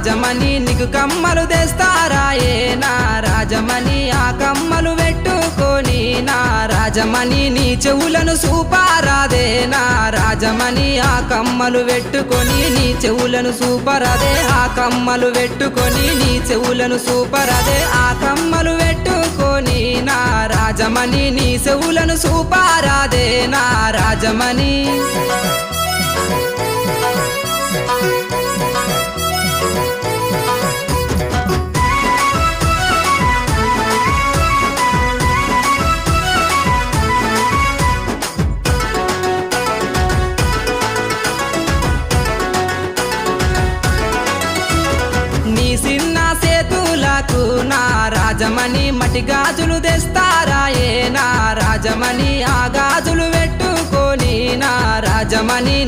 రాజమణి నీకు కమ్మలు తెస్తారా ఏ నా రాజమణి ఆ కమ్మలు పెట్టుకొని నా రాజమణి నీ చెవులను సూపారాదే నా రాజమణి ఆ కమ్మలు పెట్టుకొని నీ చెవులను సూపరాదే ఆ కమ్మలు పెట్టుకొని నీ చెవులను సూపరాదే ఆ కమ్మలు పెట్టుకొని నా రాజమణి నీ చెవులను సూపారాదే నా రాజమణి నీ సిన్న సేతులకు నా రాజమణి మట్టి గాజులు తెస్తారా ఏ నా రాజమణి ఆ గాజులు పెట్టుకొని నా రాజమణి